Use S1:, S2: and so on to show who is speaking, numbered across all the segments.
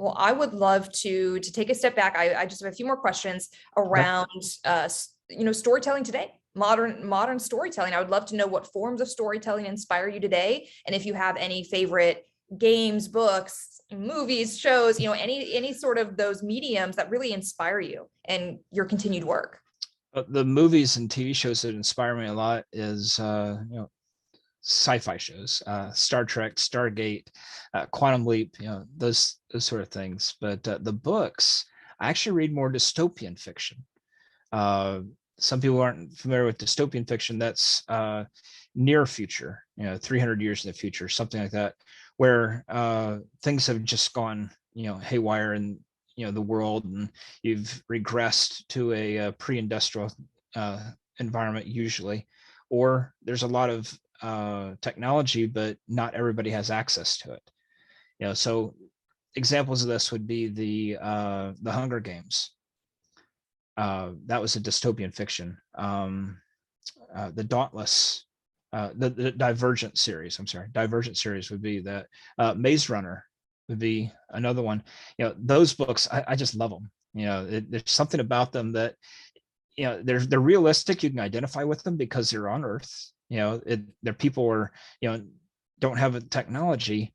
S1: Well, I would love to take a step back. I just have a few more questions
S2: Okay.
S1: around storytelling today, modern storytelling. I would love to know what forms of storytelling inspire you today, and if you have any favorite games, books, movies, shows, any sort of those mediums that really inspire you and your continued work.
S2: The movies and TV shows that inspire me a lot is sci-fi shows, Star Trek, Stargate, Quantum Leap, those sort of things. But the books, I actually read more dystopian fiction. Uh, some people aren't familiar with dystopian fiction. That's near future, 300 years in the future, something like that, where things have just gone, haywire in, the world, and you've regressed to a pre-industrial environment usually, or there's a lot of technology, but not everybody has access to it. So examples of this would be the Hunger Games. That was a dystopian fiction. The Dauntless, the Divergent series. I'm sorry, Divergent series would be that. Maze Runner would be another one. Those books, I just love them. There's something about them that they're realistic. You can identify with them because they're on Earth. They're people are don't have a technology,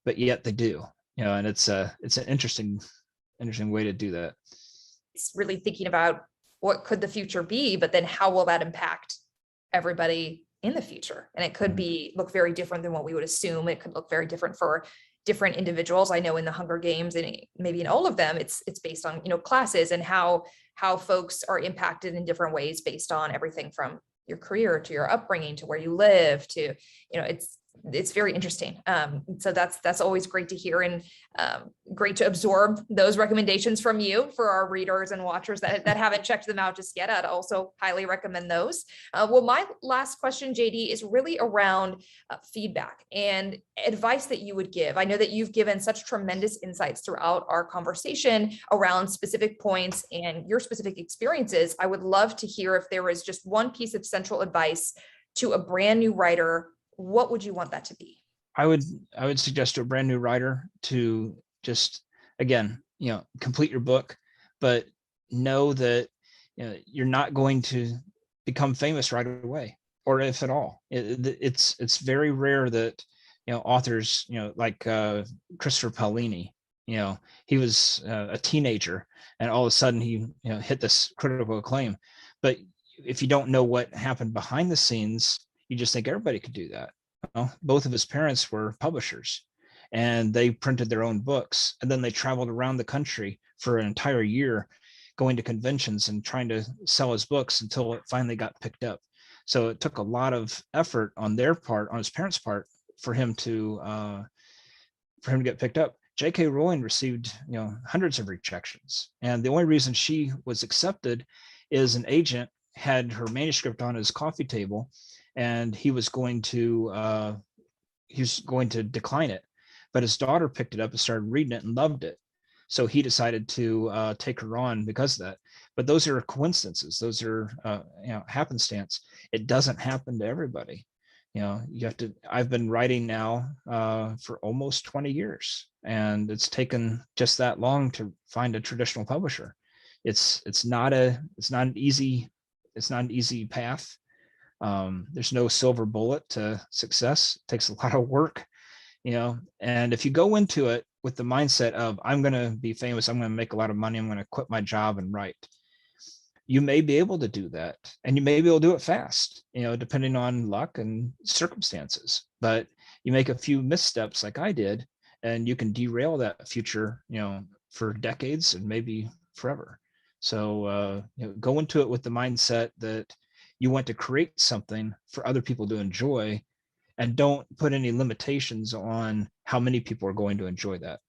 S2: but yet they do. And it's an interesting way to do that.
S1: It's really thinking about what could the future be, but then how will that impact everybody in the future? And it could look very different than what we would assume. It could look very different for different individuals. I know in the Hunger Games, and maybe in all of them, it's based on classes and how folks are impacted in different ways based on everything from your career to your upbringing to where you live to it's very interesting. So that's always great to hear, and great to absorb those recommendations from you for our readers and watchers that haven't checked them out just yet. I'd also highly recommend those. Well, my last question, JD, is really around feedback and advice that you would give. I know that you've given such tremendous insights throughout our conversation around specific points and your specific experiences. I would love to hear if there was just one piece of central advice to a brand new writer. What would you want that to be?
S2: I would suggest to a brand new writer to just, again, complete your book, but know that you're not going to become famous right away, or if at all. It's very rare that authors, like Christopher Paolini, he was a teenager and all of a sudden he hit this critical acclaim. But if you don't know what happened behind the scenes, you just think everybody could do that. Both of his parents were publishers and they printed their own books, and then they traveled around the country for an entire year going to conventions and trying to sell his books until it finally got picked up. So it took a lot of effort on their part, on his parents' part, for him to get picked up. J.K. Rowling received hundreds of rejections, and the only reason she was accepted is an agent had her manuscript on his coffee table, and he was going to decline it, but his daughter picked it up and started reading it and loved it, so he decided to take her on because of that. But those are coincidences. Those are happenstance. It doesn't happen to everybody. You have to. I've been writing now for almost 20 years, and it's taken just that long to find a traditional publisher. It's not an easy path. There's no silver bullet to success. It takes a lot of work, and if you go into it with the mindset of, I'm going to be famous, I'm going to make a lot of money, I'm going to quit my job and write, you may be able to do that, and you may be able to do it fast, depending on luck and circumstances. But you make a few missteps like I did, and you can derail that future, for decades and maybe forever. So go into it with the mindset that you want to create something for other people to enjoy, and don't put any limitations on how many people are going to enjoy that.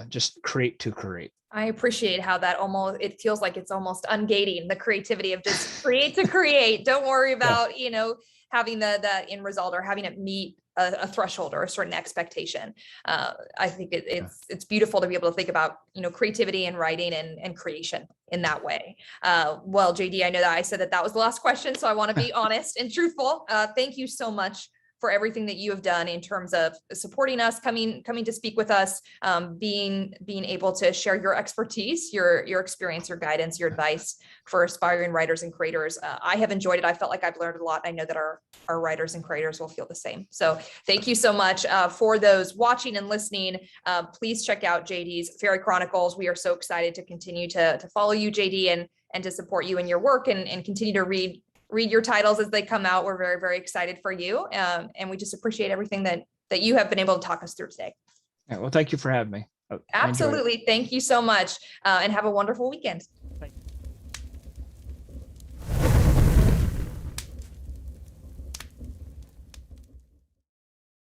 S2: Just create to create.
S1: I appreciate how that it feels like it's almost ungating the creativity of just create to create. Don't worry about, having the end result or having it meet a threshold or a certain expectation. I think it's beautiful to be able to think about, creativity and writing and creation in that way. Well, JD, I know that I said that was the last question, so I want to be honest and truthful. Thank you so much for everything that you have done in terms of supporting us, coming to speak with us, being able to share your expertise, your experience, your guidance, your advice for aspiring writers and creators. I have enjoyed it. I felt like I've learned a lot. I know that our writers and creators will feel the same. So thank you so much. For those watching and listening, please check out JD's Fairy Chronicles. We are so excited to continue to follow you, JD, and to support you in your work and continue to read your titles as they come out. We're very, very excited for you. And we just appreciate everything that you have been able to talk us through today.
S2: Yeah, well, thank you for having me. I enjoyed it.
S1: Absolutely. Thank you so much. And have a wonderful weekend.